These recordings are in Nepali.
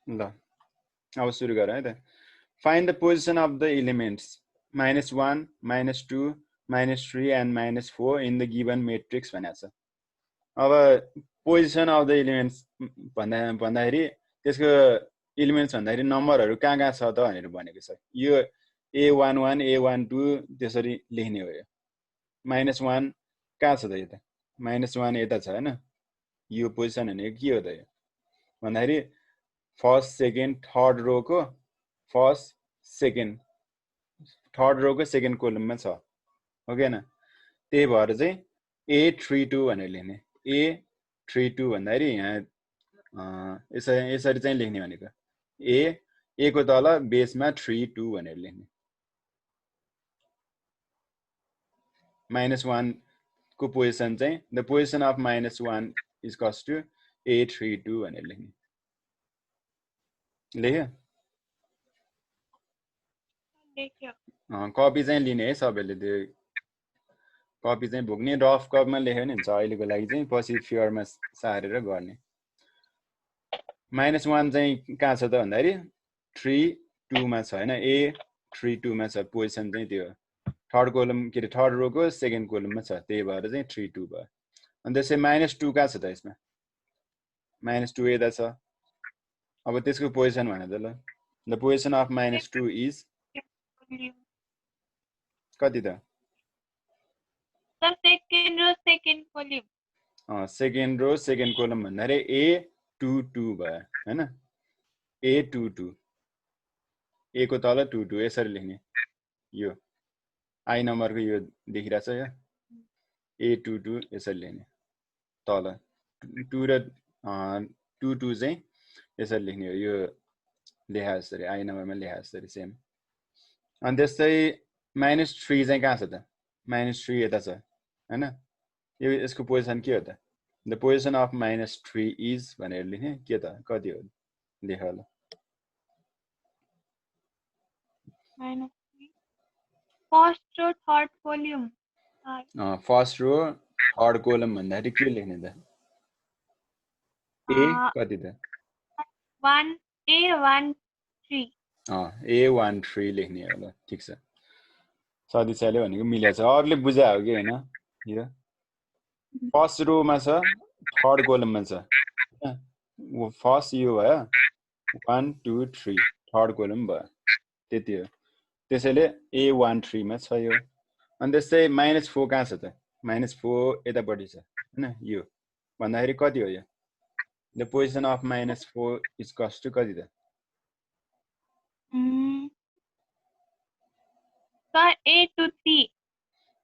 ल अब सुरु गरौँ है त find the position of the elements -1 -2 -3 and -4 in the given matrix भनेको छ अब पोजिसन अफ द एलिमेन्ट्स भन्दाखेरि त्यसको एलिमेन्ट्स भन्दाखेरि नम्बरहरू कहाँ कहाँ छ त भनेर भनेको छ यो A11 A12 त्यसरी लेख्ने हो यो -1 कहाँ छ त यो त -1 यता छ हैन यो पोजिसन भनेको के हो त यो भन्दाखेरि फर्स्ट सेकेन्ड थर्ड रोको फर्स्ट सेकेन्ड थर्ड रोको सेकेन्ड कोलममा छ हो कि हैन त्यही भएर चाहिँ A32 भनेर लेख्ने A32 भन्दाखेरि यहाँ यसरी चाहिँ लेख्ने भनेको A को तल बेसमा 32 भनेर लेख्ने -1 को पोजिसन चाहिँ द पोजिसन अफ -1 इज कस टु A32 भनेर लेख्ने लेख्यो कपी चाहिँ लिने है सबैले त्यो कपी चाहिँ भोग्ने रफ कपीमा लेख्यो भने हुन्छ अहिलेको लागि चाहिँ पछि फ्योरमा सारेर गर्ने -1 चाहिँ कहाँ छ त भन्दाखेरि 32 मा छ हैन A32 मा छ पोजिसन चाहिँ त्यो थर्ड कोलम के अरे थर्ड रोको सेकेन्ड कोलममा छ त्यही भएर चाहिँ 32 भयो अनि त्यसै -2 कहाँ छ त यसमा -2 यता छ अब त्यसको पोजिसन भने त ल द पोजिसन अफ -2 इज कति त सेकेन्ड रो सेकेन्ड कोलम भन्दाखेरि A22 भयो हैन A22 A को तल 22 यसरी लेख्ने यो आई नम्बरको यो देखिरहेछ यो A22 यसरी लेख्ने तल 2 र 22 चाहिँ यसरी लेख्ने हो यो लेखा जसरी आई नम्बरमा लेखा जसरी सेम अनि त्यस्तै -3 चाहिँ कहाँ छ त -3 यता छ हैन यो यसको पोजिसन के हो त द पोजिसन अफ -3 इज भनेर लेख्ने के त कति हो लेख ल first row third column first row third column भन्दाखेरि के लेख्ने त ए कति त 1 A13 A13 लेख्ने हो ल ठिक छ सदिशाले भनेको मिलेको छ अरूले बुझायो हो कि हैन यो फर्स्ट रोमा छ थर्ड कोलममा छ फर्स्ट यो भयो 1 2 3 थर्ड कोलम भयो त्यति हो त्यसैले A13 मा छ यो अनि त्यस्तै -4 कहाँ छ त -4 यतापट्टि छ हैन यो भन्दाखेरि कति हो यो द पोजिसन अफ -4 इज कस टु कति त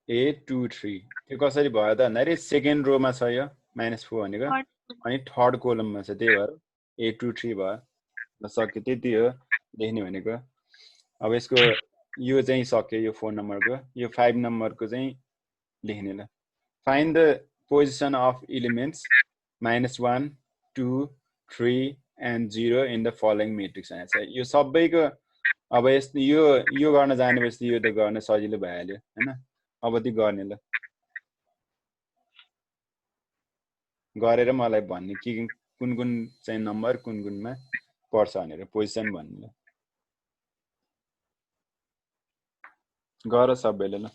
A23 त्यो कसरी भयो त भन्दाखेरि सेकेन्ड रोमा छ यो -4 भनेको अनि थर्ड कोलममा छ त्यही भएर A23 भयो ल सक्यो त्यति हो लेख्ने भनेको अब यसको यो चाहिँ सक्यो यो 4 नम्बरको यो 5 नम्बरको चाहिँ लेख्ने ल find the position of elements -1 2 3 and 0 in the following matrix भनेको छ यो सबैको अब यस्तो यो गर्न जानेपछि यो त गर्न सजिलो भइहाल्यो हैन अब त्यो गर्ने ल गरेर मलाई भन्ने कि कुन कुन चाहिँ नम्बर कुन कुनमा पर्छ भनेर पोजिसन भन्ने ल गर सबैले ल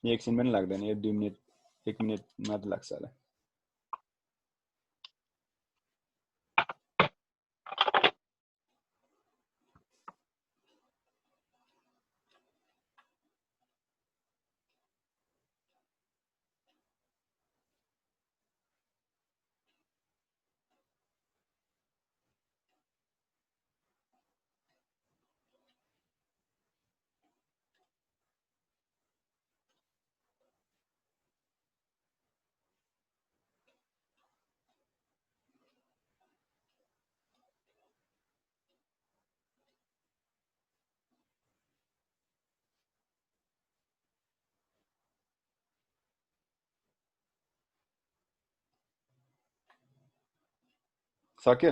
एकछिन पनि लाग्दैन यो 2 मिनेट 1 मिनेट मात्र लाग्छ होला सक्यो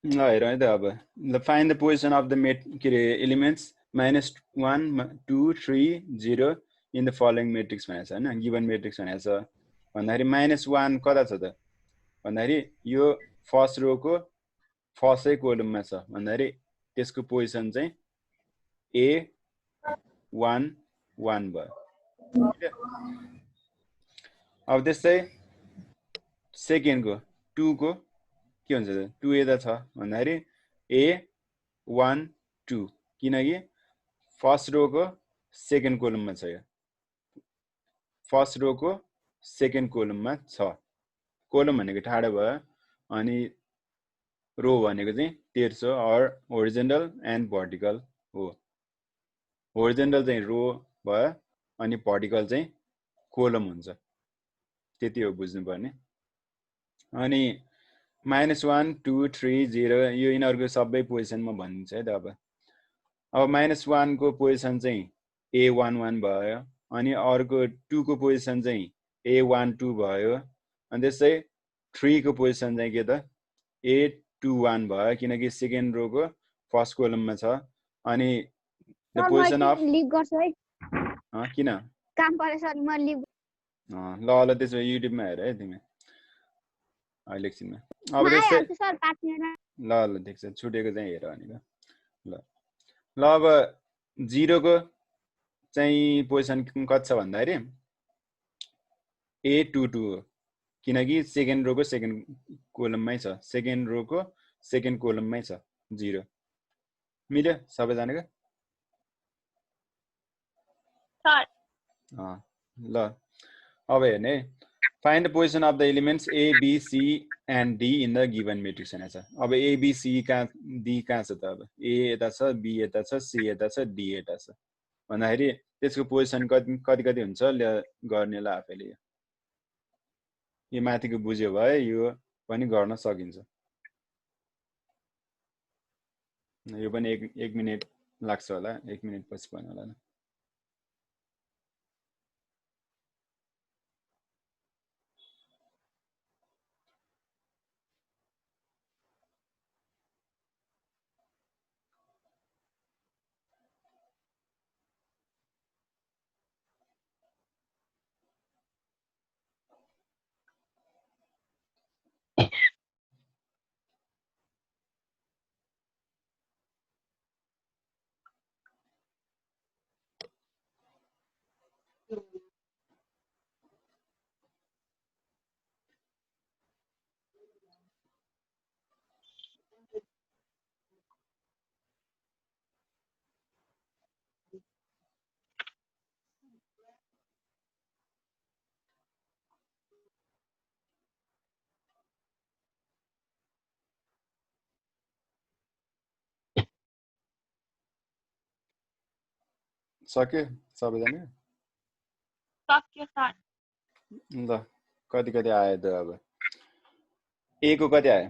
ल हेरौँ है त अब ल find the position of the के अरे elements -1 2 3 0 in the following matrix भनेको छ हैन गिवन मेट्रिक्स भनेको छ भन्दाखेरि -1 कता छ त भन्दाखेरि यो फर्स्ट रो को फर्स्टै कोलममा छ भन्दाखेरि त्यसको पोजिसन चाहिँ A1 1 भयो अब त्यस्तै सेकेन्ड को 2 को के हुन्छ त 2 यता छ भन्दाखेरि A1 2 किनकि फर्स्ट रो को सेकेन्ड कोलममा छ यो फर्स्ट रो को सेकेन्ड कोलममा छ कोलम भनेको ठाडो भयो अनि रो भनेको चाहिँ तेर्सो अर होरिजोन्टल एन्ड भर्टिकल हो होरिजोन्टल चाहिँ रो भयो अनि भर्टिकल चाहिँ कोलम हुन्छ त्यति हो बुझ्नुपर्ने अनि -1 2 3 0 यो यिनीहरूको सबै पोजिसन म भनिदिन्छु है त अब -1 को पोजिसन चाहिँ A11 भयो अनि अर्को 2 को पोजिसन चाहिँ A12 भयो अनि त्यसै 3 को पोजिसन चाहिँ के त A21 भयो किनकि सेकेन्ड रो को फर्स्ट कोलममा छ अनि द पोजिसन अफ लिभ गर्छु है किन काम परेछ अनि म लिभ ल त्यसो युट्युबमा हेर है तिमी अहिले एकछिनमा अब त्यस्तै सर 5 मिनेट ल ठिक छ छुटेको चाहिँ हेर भनेको ल अब 0 को चाहिँ पोजिसन कति छ भन्दाखेरि A22 हो किनकि सेकेन्ड रो को सेकेन्ड कोलममै छ सेकेन्ड रो को सेकेन्ड कोलममै छ 0 मिल्यो सबैजनाको ल अब हेर्ने find the position of the elements A B C and D in the given matrix भनेको छ अब A B C कहाँ D कहाँ छ त अब A यता छ B यता छ C यता छ D यता छ भन्दाखेरि त्यसको पोजिसन कति कति हुन्छ गर्नेलाई आफैले यो माथिको बुझ्यो भए यो पनि गर्न सकिन्छ यो पनि एक मिनेट लाग्छ होला 1 मिनेट पछि पनि होला सक्यो सबैजना सक्यो सर ल कति कति आयो त अब A को कति आयो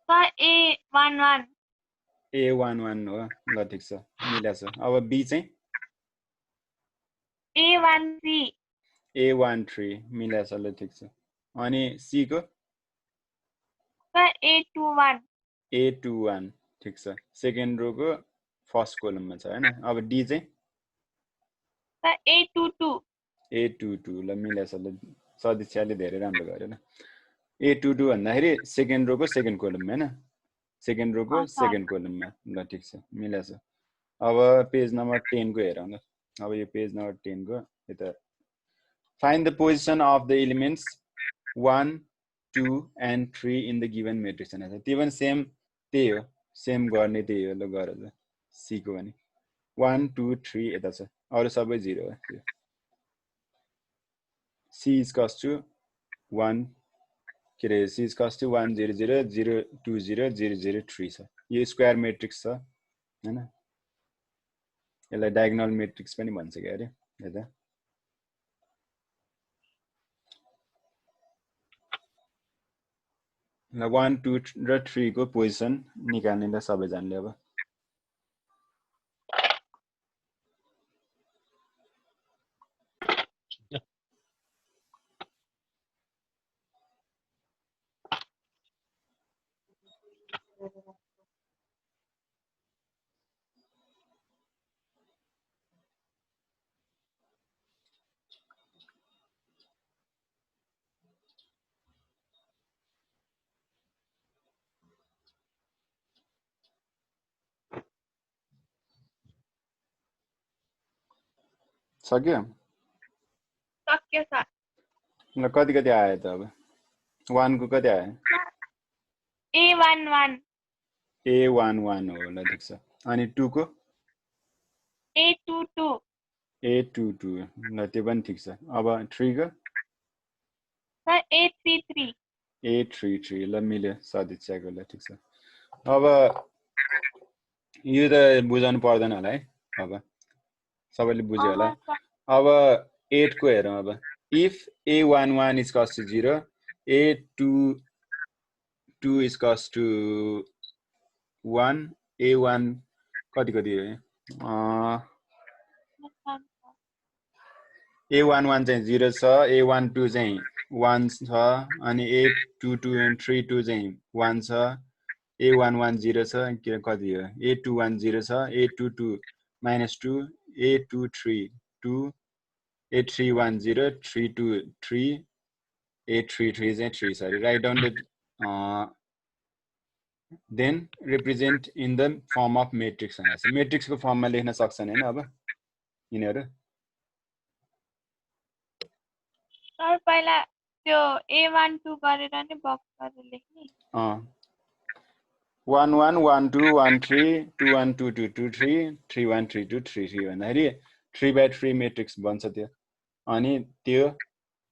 सर A11 A11 हो ल ठिक छ मिलेछ अब B चाहिँ A13 A13 मिलेछ ल ठिक छ अनि C को सर A21 A21 ठिक छ सेकेन्ड रो को फर्स्ट कोलममा छ हैन अब D चाहिँ सर A22 A22 ल मिलेछ ल सदस्यले धेरै राम्रो गर्यो ल A22 भन्दाखेरि सेकेन्ड रो को सेकेन्ड कोलममा हैन सेकेन्ड रो को सेकेन्ड कोलममा ल ठिक छ मिलेछ अब पेज नम्बर 10 को हेरौँ ल अब यो पेज नम्बर 10 को यता find the position of the elements 1 2 and 3 in the given matrix भनेको छ त्यो पनि सेम त्यही हो सेम गर्ने त्यही हो ल गर ल C को पनि 1 2 3 यता छ अरु सबै 0 हो C is cost to 1 के रे C is cost to 1 0 0 0 2 0 0 0 3 छ यो स्क्वायर मेट्रिक्स छ हैन यसलाई डायगोनल मेट्रिक्स पनि भन्छ के अरे हेर्दा ल 1 2 र 3 को पोजिसन निकाल्ने ल सबैजनाले अब सक्यो सक्यो सर ल कति कति आयो त अब 1 को कति आयो A11 A11 हो ल ठिक छ अनि 2 को A22 A22 ल त्यो पनि ठिक छ अब 3 को सर A33 A33 ल मिल्यो सदिच्छाको ल ठिक छ अब यो त बुझाउनु पर्दैन होला है अब सबैले बुझ्यो होला अब 8 को हेरौँ अब if A11 is equals to 0 A22 is equals to 1 A1 कति कति हो A11 चाहिँ 0 छ A12 चाहिँ 1 छ अनि A22 and 32 चाहिँ 1 छ A11 0 छ के कति हो A21 0 छ A22 -2 A23 2 A31 0 32 3 A33 चाहिँ 3 sorry write down the then represent in the form of matrix भनेको matrix को फर्ममा लेख्न सक्छन् हैन अब यिनीहरु सर पहिला त्यो A12 गरेर नि बक्स गरेर लेख्ने 1 1 1 2 1 3 2 1 2 2 2 3 3 1 3 2 3 3 भन्दाखेरि 3/3 matrix बन्छ त्यो अनि त्यो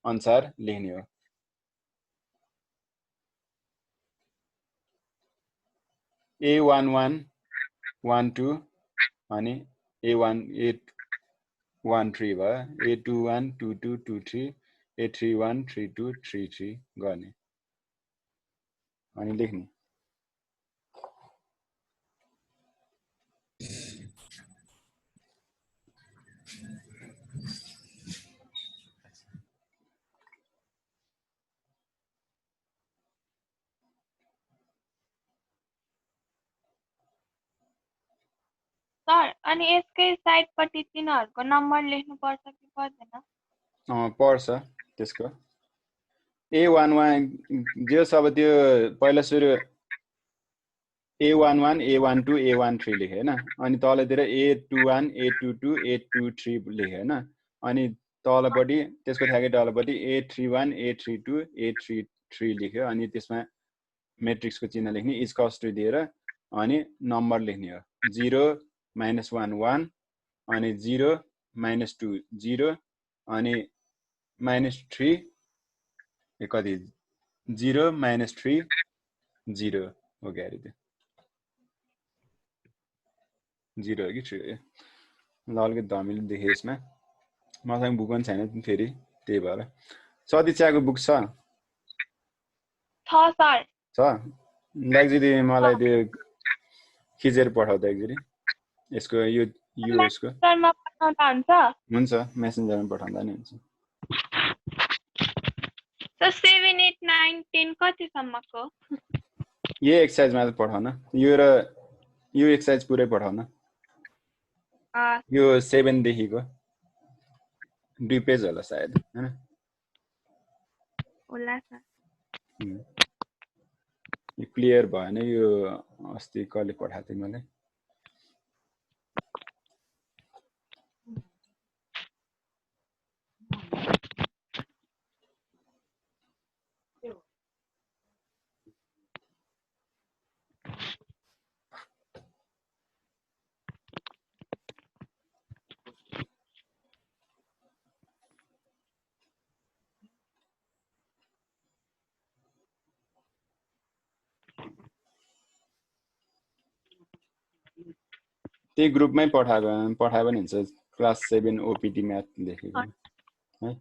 अनुसार लेख्ने हो A11 1 2 अनि A1 A13 भयो A21 2 2 2 3 A31 3 2 3 3 गर्ने अनि लेख्ने सर अनि यसकै साइडपट्टि तिनीहरुको नम्बर लेख्नु पर्छ कि पर्दैन पर्छ त्यसको A11 जे सब त्यो पहिला सुरु A11 A12 A13 लेखे हैन अनि तलतिर A21 A22 A23 लेखे हैन अनि तलपट्टि त्यसको ठ्याकै तलपट्टि A31 A32 A33 लेख्यो अनि त्यसमा मेट्रिक्सको चिन्ह लेख्ने इज कस्ट दिएर अनि नम्बर लेख्ने हो 0 -1 1 अनि 0 -2 0 अनि -3 कति 0 -3 0 हो ग्यारे त्यो 0 हो कि 3 हो ल अलिकति धमिलो देखेँ यसमा मसँग बुक पनि छैन फेरि त्यही भएर सदिच्छाको बुक छ सर छ एकचोटि मलाई त्यो खिचेर पठाउ त एकचोटि यसको यो यसको सरमा पठाउँदा हुन्छ हुन्छ मेसेन्जरमा पठाउँदा नि हुन्छ सर 7 8 9 10 कति सम्मको यो एक्सरसाइज मात्र पठाउन यो र यो एक्सरसाइज पुरै पठाउन यो 7 देखिको 2 पेज होला सायद हैन होला सर यो क्लियर भएन यो अस्ति कसले पठाएको थियो मलाई त्यही ग्रुपमै पठायो पनि हुन्छ क्लास 7 ओपीटी म्याथ लेखेको है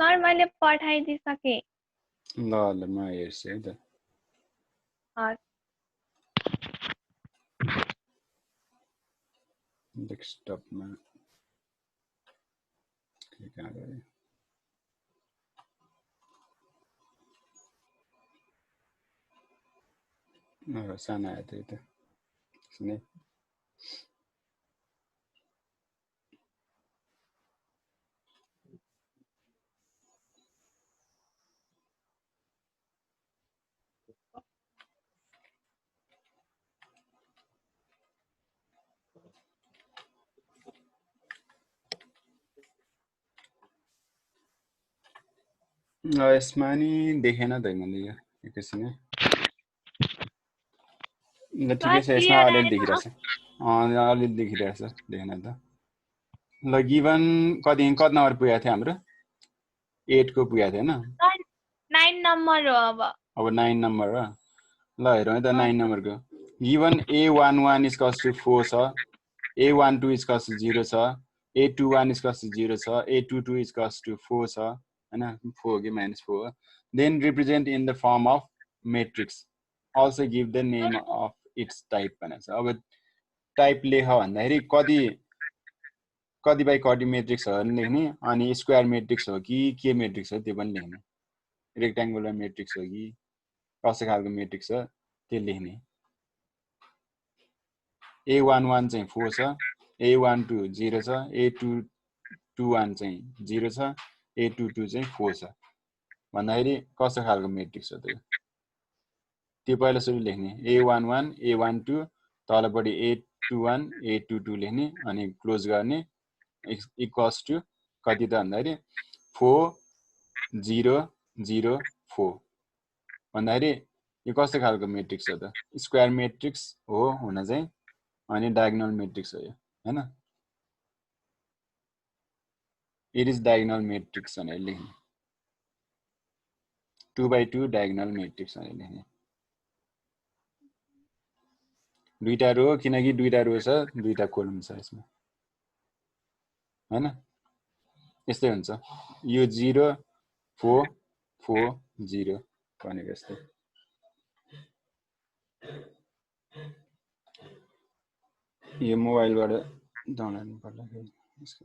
सर मैले पठाइदिसके ल ल म हेर्छु है त डेस्कटपमा कहाँ गयो सानो आयो त्यही त सुने यसमा नि देखेन त मैले यो एकैछिन है ल ठिकै छ यसमा अलिअलि देखिरहेछ अलिअलि देखिरहेछ देखेन त ल गिभन कति नम्बर पुगेको थियो हाम्रो 8 को पुगेको थियो हैन 9 नम्बर हो अब 9 नम्बर हो ल हेरौँ है त 9 नम्बरको given a11 is equals to 4 छ a12 is equals to 0 छ a21 is equals to 0 छ a22 is equals to 4 छ हैन 4 कि -4 then represent in the form of matrix also give the name of its type भनेको छ अब टाइप लेख भन्दाखेरि कति बाइ कति मेट्रिक्स हो भने लेख्ने अनि स्क्वायर मेट्रिक्स हो कि के मेट्रिक्स हो त्यो पनि लेख्ने रेक्टेंगुलर मेट्रिक्स हो कि कस्तो खालको मेट्रिक्स हो त्यो लेख्ने a11 चाहिँ 4 छ a12 0 छ a221 चाहिँ 0 छ a22 चाहिँ 4 छ भन्दाखेरि कस्तो खालको मेट्रिक्स हो त्यो पहिला सुरु लेख्ने a11 a12 तलपट्टि a21 a22 लेख्ने अनि क्लोज गर्ने इक्वल्स टु कति त भन्दाखेरि 4 0 0 4 भन्दाखेरि यो कस्तो खालको मेट्रिक्स हो त स्क्वायर मेट्रिक्स हो हुन चाहिँ अनि डायगोनल मेट्रिक्स हो यो हैन इट इज डायगोनल मेट्रिक्स भनेर लेख्ने 2x2 डायगोनल मेट्रिक्स भनेर लेख्ने दुईटा रो किनकि दुईटा रो छ दुईटा कोलम छ यसमा हैन यस्तै हुन्छ यो 0 4 4 0 भनेको यस्तै यो मोबाइलबाट डाउनलोड गर्दाखेरि यसको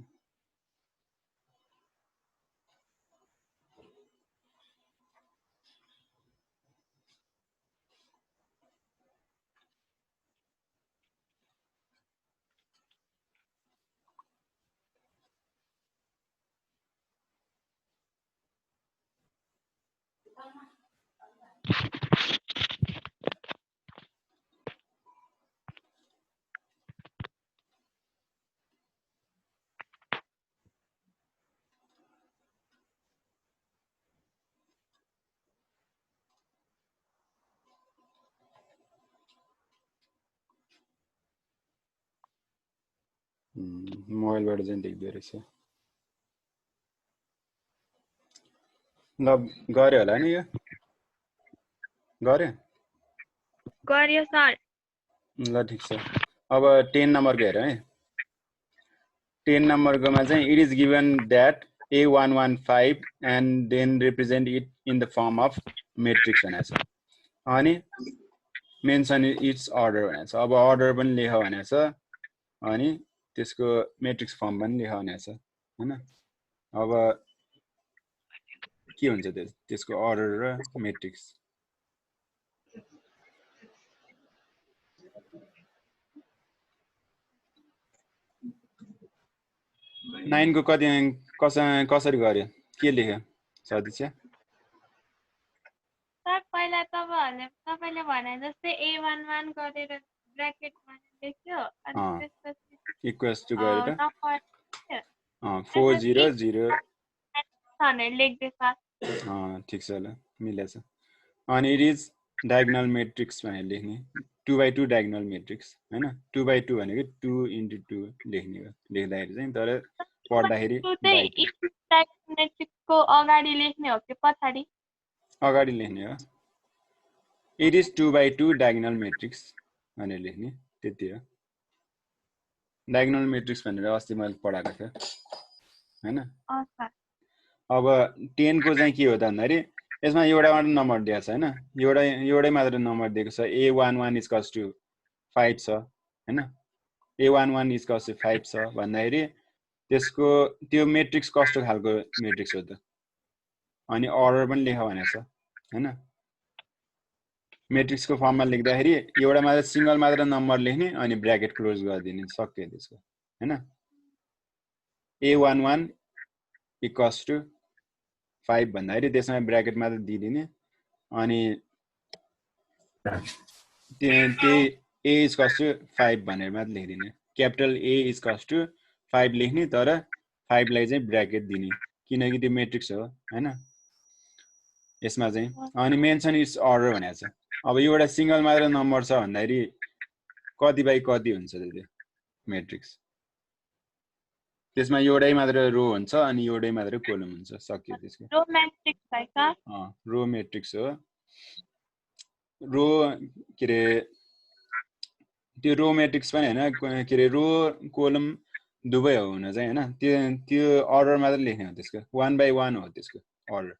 मोबाइलबाट चाहिँ देख्दै रहेछ ल गरे होला नि यो गर्यो सर ल ठीक छ अब 10 नम्बरको हेर है 10 नम्बरकोमा चाहिँ it is given that a115 and then represent it in the form of matrix भनेको छ अनि मेन्सन इट्स अर्डर भनेको छ अब अर्डर पनि लेख भनेको छ अनि त्यसको मेट्रिक्स फर्म पनि लेख भनेको छ हैन अब के हुन्छ त्यसको अर्डर र मेट्रिक्स 9 को कति कसरी गर्यो के लेख्यो सदिक्षा सर पहिला तपाईले भने जस्तै a11 गरेर ब्र्याकेटमा लेख्यो अनि त्यसपछि इक्वल्स टु गरेर नम्बर 400 भनेर लेख्दै सर ठीक छ ल मिलेछ अनि इट इज डायगोनल मेट्रिक्स भनेर लेख्ने 2x2 डायगोनल मेट्रिक्स हैन 2x2 भनेको 2 × 2 लेख्ने हो लेख्दाखेरि चाहिँ तर पढ्दाखेरि मेट्रिक्सको अगाडि लेख्ने हो कि पछाडी अगाडि लेख्ने हो it is 2x2 diagonal matrix भनेर लेख्ने त्यति हो डायगोनल मेट्रिक्स भनेर अस्ति मैले पढाएको थिएँ हैन अब 10 को चाहिँ के हो त भन्दाखेरि यसमा एउटा मात्र नम्बर दिएको छ हैन एउटै मात्र नम्बर दिएको छ a11 is equals to 5 छ हैन A11 इज कस्ट 5 छ भन्दाखेरि त्यसको त्यो मेट्रिक्स कस्तो खालको मेट्रिक्स हो त अनि अर्डर पनि लेख भनेको छ हैन मेट्रिक्सको फर्ममा लेख्दाखेरि एउटा मात्र सिंगल मात्र नम्बर लेख्ने अनि ब्र्याकेट क्लोज गरिदिने सक्यो त्यसको हैन A11 इक्वल्स टु 5 भन्दाखेरि त्यसमा ब्र्याकेट मात्र दिदिने अनि त्यही A इज कस्ट टु 5 भनेर मात्र लेखिदिने capital A is cast to 5 लेख्ने तर 5 लाई चाहिँ ब्र्याकेट दिने किनकि त्यो मेट्रिक्स हो हैन यसमा चाहिँ अनि मेन्सन इट्स अर्डर भनेको छ अब एउटा सिंगल मात्र नम्बर छ भन्दाखेरि कति बाइ कति हुन्छ त्यो मेट्रिक्स त्यसमा एउटै मात्र रो हुन्छ अनि एउटै मात्र कोलम हुन्छ सक्यो त्यसको रो म्याट्रिक्स है सर रो मेट्रिक्स हो रो के रे त्यो रो मेट्रिक्स पनि हैन के रे रो कोलम दुवै हो हुन चाहिँ हैन त्यो अर्डर मात्र लेख्ने हो त्यसको 1 बाइ 1 हो त्यसको अर्डर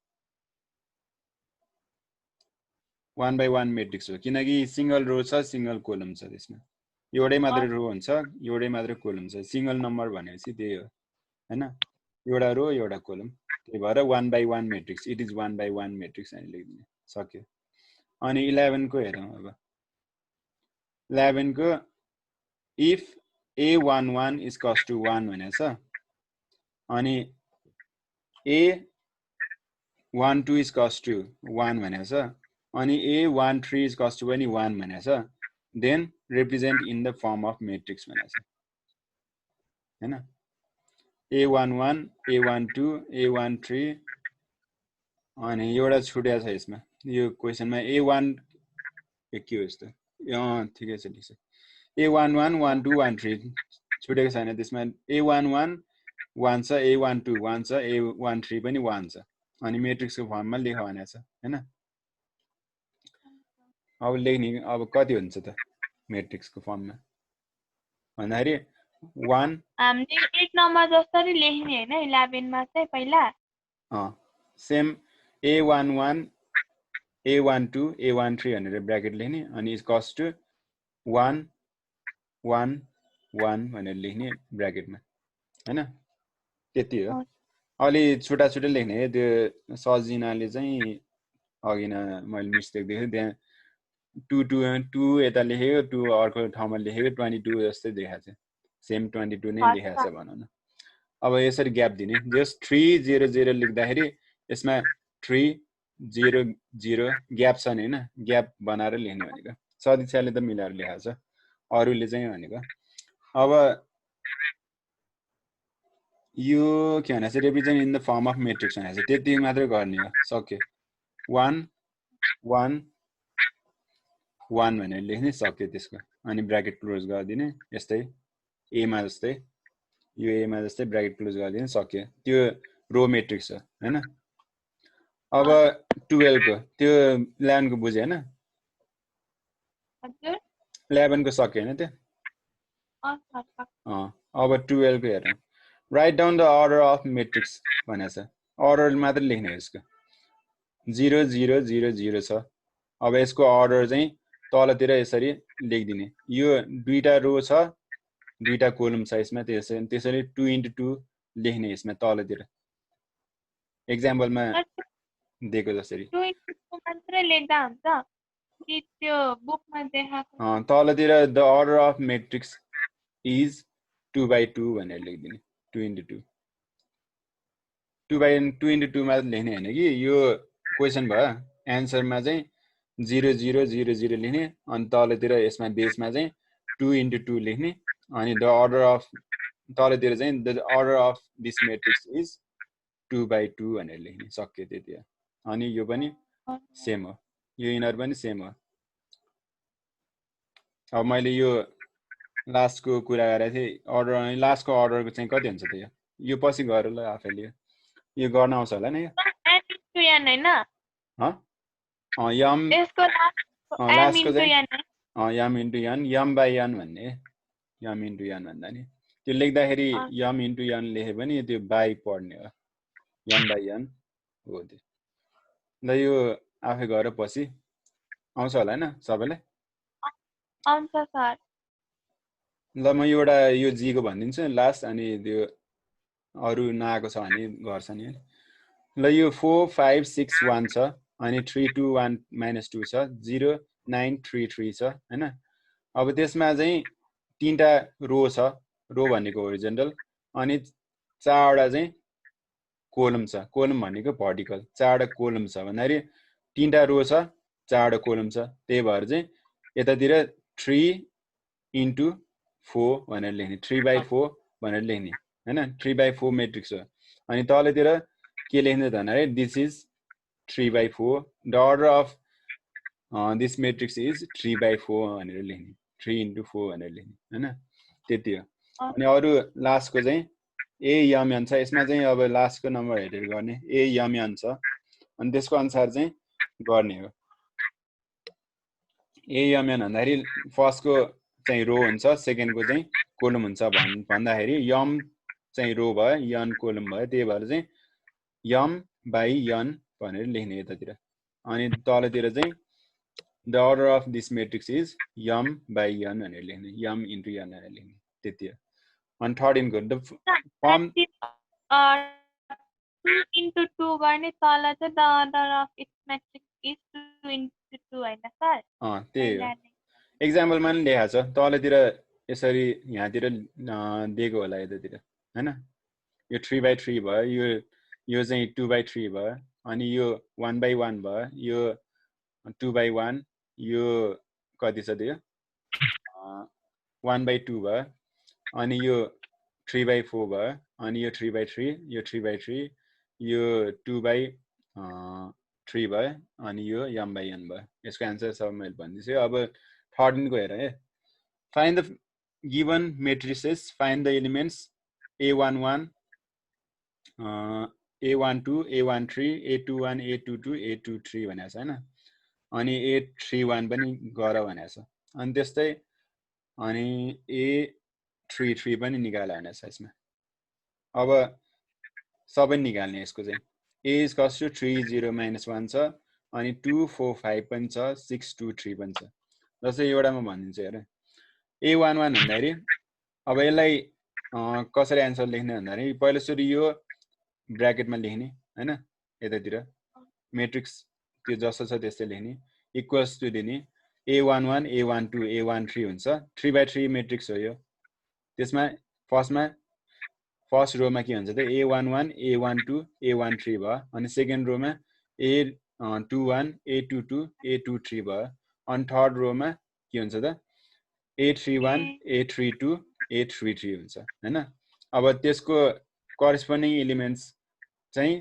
1 बाइ 1 मेट्रिक्स हो किनकि सिंगल रो छ सिंगल कोलम छ त्यसमा एउटै मात्र रो हुन्छ एउटै मात्र कोलम छ सिंगल नम्बर भनेपछि त्यही हो हैन एउटा रो एउटा कोलम त्यही भएर 1 by 1 matrix it is 1 by 1 matrix अनि लेख्दिने सक्यो अनि 11 को हेरौँ अब 11 को if A11 is equals to 1 भनेको छ अनि A12 is equals to 1 भनेको छ अनि A13 is equals to पनि 1 भनेको छ then represent in the form of matrix भनेको छ हैन A11 A12 A13 अनि एउटा छुटेको छ यसमा यो क्वेशनमा A1 के हो यस्तो ठिकै छ ठिक छ A11 12 13 छुटेको छैन त्यसमा A11 1 छ A12 1 छ A13 पनि 1 छ अनि मेट्रिक्सको फर्ममा लेख भनेको छ हैन अब लेख्ने अब कति हुन्छ त मेट्रिक्सको फर्ममा भन्दाखेरि 1 हामीले 8 नम्बर जसरी लेख्ने हैन 11 मा चाहिँ पहिला सेम A11 A12 A13 भनेर ब्र्याकेट लेख्ने अनि इज कस्ट टु 1 1 1 भनेर लेख्ने ब्र्याकेटमा हैन त्यति हो अलि छुटा छुटा लेख्ने त्यो सजिनाले चाहिँ अघि न मैले मिस्टेक देखेँ त्यहाँ 2 यता लेखेको 2 अर्को ठाउँमा लेखेको 22 जस्तै देखाएको छ सेम 22 नै लेखाएको छ भनौँ न अब यसरी ग्याप दिने जस्ट 3 0 0 लेख्दाखेरि यसमा 3 0 0 ग्याप छ नि हैन ग्याप बनाएर लेख्ने भनेको सदिच्छाले त मिलाएर लेखाएको छ अरूले चाहिँ भनेको अब यो के भन्छ represent in the form of matrix भनेको त्यति मात्र गर्ने हो सक्यो 1 1 1 भनेर लेख्ने सक्यो त्यसको अनि ब्र्याकेट क्लोज गरिदिने यस्तै ए मा जस्तै यो ए मा जस्तै ब्र्याकेट क्लोज गरिदिने सक्यो त्यो रो मेट्रिक्स हो हैन अब 12 को त्यो 11 को बुझ्यो हैन हजुर 11 को सक्यो हैन त्यो अब 12 को हेरौँ write down the order of matrix भनेको छ अर्डर मात्र लेख्ने हो यसको 0 0 0 0 छ अब यसको अर्डर चाहिँ तलतिर यसरी लेखिदिने यो दुईटा रो छ दुईटा कोलम छ यसमा त्यसरी 2 into 2 लेख्ने यसमा तलतिर एक्जाम्पलमा दिएको जसरी 2 into 2 मात्र लेख्दा हुन्छ कि त्यो बुकमा देखाएको तलतिर the order of matrix is 2 by 2 भनेर लेखिदिने 2 into 2 2 into 2 मात्र लेख्ने हैन कि यो क्वेशन भयो एन्सरमा चाहिँ 0 0 0 0 लेख्ने अनि तलतिर यसमा बेसमा चाहिँ 2 into 2 लेख्ने अनि द अर्डर अफ तलतिर चाहिँ the order of this matrix is 2 by 2 भनेर लेख्ने सक्यो त्यति हो अनि यो पनि सेम हो यो यिनीहरु पनि सेम हो अब मैले यो लास्टको कुरा गरेको थिएँ अर्डर लास्टको अर्डरको चाहिँ कति हुन्छ त यो पछि गएर ल आफैले यो गर्न आउँछ होला नि यम लास्टको चाहिँ यम इन्टु यन यम बाई यन भन्ने यम इन्टु यन भन्दा नि त्यो लेख्दाखेरि यम इन्टु यन लेखे पनि त्यो बाई पढ्ने हो यम बाई यन हो त्यो ल यो आफै गएर पछि आउँछ होला हैन सबैलाई आउँछ सर ल म एउटा यो जी को भनिदिन्छु लास्ट अनि त्यो अरु नआएको छ भने गर्छ नि ल यो 4 5 6 1 छ अनि 3 2 1 -2 छ 0 9 3 3 छ हैन अब त्यसमा चाहिँ तीनटा रो छ रो भनेको होरिजन्टल अनि चारवटा चाहिँ कोलम छ कोलम भनेको भर्टिकल चारवटा कोलम छ भन्दाखेरि तीनटा रो छ चारवटा कोलम छ त्यही भएर चाहिँ यतातिर 3 into 4 भनेर लेख्ने 3/4 भनेर लेख्ने हैन 3/4 मैट्रिक्स हो अनि तलतिर के लेख्ने त भन्दाखेरि this is 3/4 the order of this matrix is 3/4 भनेर लेख्ने 3 into 4 भनेर लेख्ने हैन त्यति हो अनि अरु लास्टको चाहिँ ए यम एन छ यसमा चाहिँ अब लास्टको नम्बर हेरेर गर्ने ए यम एन छ अनि त्यसको अनुसार चाहिँ गर्ने हो ए यम एन भन्दाखेरि फर्स्टको चाहिँ रो हुन्छ सेकेन्डको चाहिँ कोलम हुन्छ भन्दाखेरि यम चाहिँ रो भयो यन कोलम भयो त्यही भएर चाहिँ यम बाइ यन भनेर लेख्ने यतातिर अनि तलतिर चाहिँ the order of this matrix is यम बाइ यन भनेर लेख्ने यम इन्टु यन भनेर लेख्ने त्यति हो अनि थर्ड इनको फर्म 2 into 2 गर्ने तल चाहिँ the order of its matrix is 2 into 2 हैन सर त्यही हो एक्जाम्पलमा नि लेखा छ तलतिर यसरी यहाँतिर दिएको होला यतातिर हैन यो 3/3 भयो यो चाहिँ 2/3 भयो अनि यो 1/1 भयो यो 2/1 यो कति छ त्यो 1/2 भयो अनि यो 3/4 भयो अनि यो 3/3 यो 3/3 यो 2/3 भयो अनि यो m/n भयो यसको आन्सर सब मैले भन्दिछु अब थर्ड इनको हेर है find the given matrices find the elements a11 a12 a13 a21 a22 a23 भनेको छ हैन अनि a31 पनि गर भनेको छ अनि त्यस्तै अनि a33 पनि निकाल भनेको छ यसमा अब सबै निकाल्ने यसको चाहिँ a is equals to 3 0 -1 छ अनि 2 4 5 पनि छ 6 2 3 पनि छ जस्तै एउटामा भनिदिन्छु हेर a11 भन्दाखेरि अब यसलाई कसरी आन्सर लेख्ने भन्दाखेरि पहिलो सुरु यो ब्र्याकेटमा लेख्ने हैन यतातिर मैट्रिक्स त्यो जस्तो छ त्यस्तै लेख्ने इक्वल्स टु दिने a11 a12 a13 हुन्छ 3/3 मैट्रिक्स हो यो त्यसमा फर्स्ट रोमा के हुन्छ त a11 a12 a13 भयो अनि second Roma a21 a22 a23 भयो अनि थर्ड रोमा के हुन्छ त a31 a32 a33 हुन्छ हैन अब त्यसको करेस्पोन्डिङ एलिमेन्ट्स चाहिँ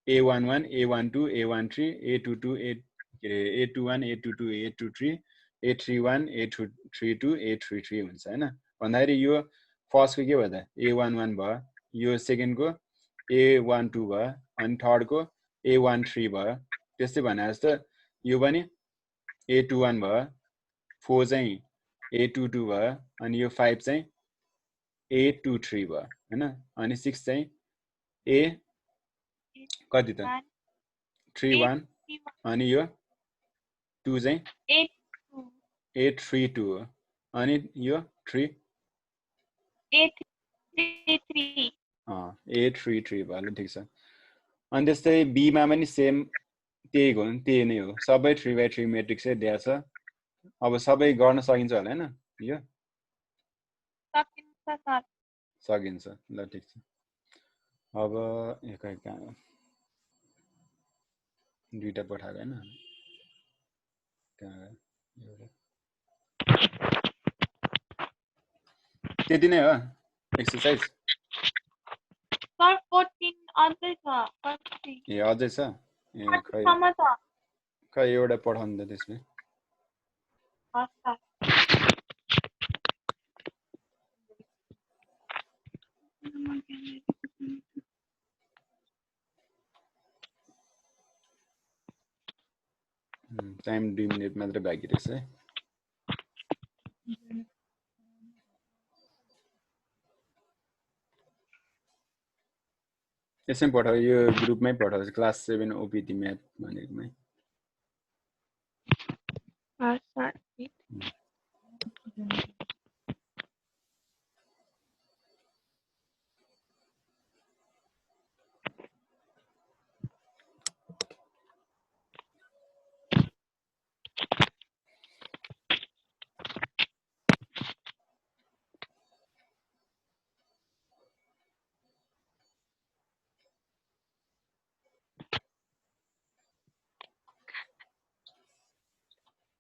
a11 a12 a13 a22 a21 a22 a23 a31 a32 a33 हुन्छ हैन भन्दाखेरि यो फर्स्टको के भयो त a11 भयो यो सेकेन्डको a12 भयो अनि थर्डको a13 भयो त्यस्तै भने जस्तो यो पनि a21 भयो 4 चाहिँ a22 भयो अनि यो 5 चाहिँ a23 भयो हैन अनि 6 चाहिँ a कति त 31 अनि यो 2 चाहिँ a32 हो अनि यो 3 a33 भयो ल ठीक छ अनि त्यस्तै b मा पनि सेम त्यही नै हो सबै 3/3 मैट्रिक्सै दिएको छ अब सबै गर्न सकिन्छ होला हैन यो सकिन्छ ल ठीक छ अब एकै दुईटा पठाएको हैन त्यति नै हो एक्सरसाइज सर 14 अझै छ ए अझै छ ए खै एउटा पठाउनु त त्यसले टाइम 2 मिनेट मात्र बाँकी रहेछ है यसमै पठाऊ यो ग्रुपमै पठाऊ क्लास 7 ओपीटी म्याथ भनेकोमै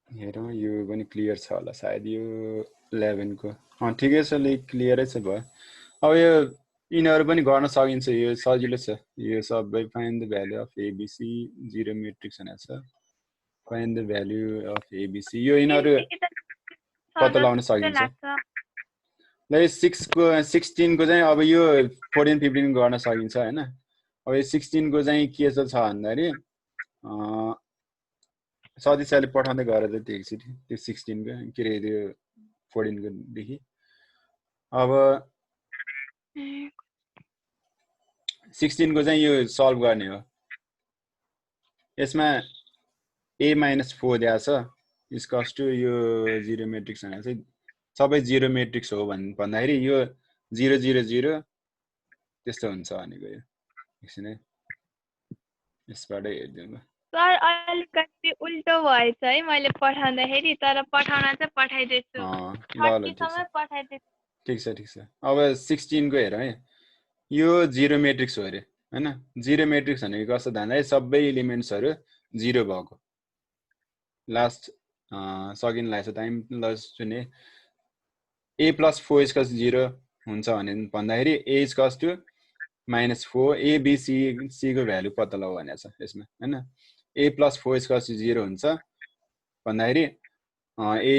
हेरौँ यो पनि क्लियर छ होला सायद यो 11 को ठिकै छ क्लियरै छ भयो अब यो यिनीहरू पनि गर्न सकिन्छ यो सजिलो छ यो सबै find the value of ABC zero matrix भनेको छ find the value of ABC यो यिनीहरू पत्ता लगाउन सकिन्छ ल 6 को 16 को चाहिँ अब यो 14 15 गर्न सकिन्छ हैन अब यो 16 को चाहिँ के छ भन्दाखेरि सदिशाले पठाउँदै गरे त त्यो एकचोटि त्यो 16 को के रे त्यो 14 को देखि अब 16 को चाहिँ यो सल्भ गर्ने हो यसमा a - 4 दिएको छ इक्वल्स टु यो जिरो मेट्रिक्स भनेको चाहिँ सबै जिरो मेट्रिक्स हो भन्दाखेरि यो 0 0 0 त्यस्तो हुन्छ भनेको यो एकछिन है यसबाट हेर्दिनु सर अलिकति उल्टो भएछ है मैले पठाउँदाखेरि तर पठाउन चाहिँ पठाइदिन्छु ल सम्म पठाइदिन्छु ठीक छ अब 16 को हेरौँ है यो जिरो मेट्रिक्स हो अरे हैन जिरो मेट्रिक्स भनेको कस्तो भन्दा सबै एलिमेन्ट्सहरु 0 भएको लास्ट सकिन लाग्छ टाइम प्लस जुने a + 4 = 0 हुन्छ भने भन्दाखेरि a = two -4 a b c को भ्यालु पत्ता लगाउ भनेको छ यसमा हैन a + 4 = 0 हुन्छ भन्दाखेरि a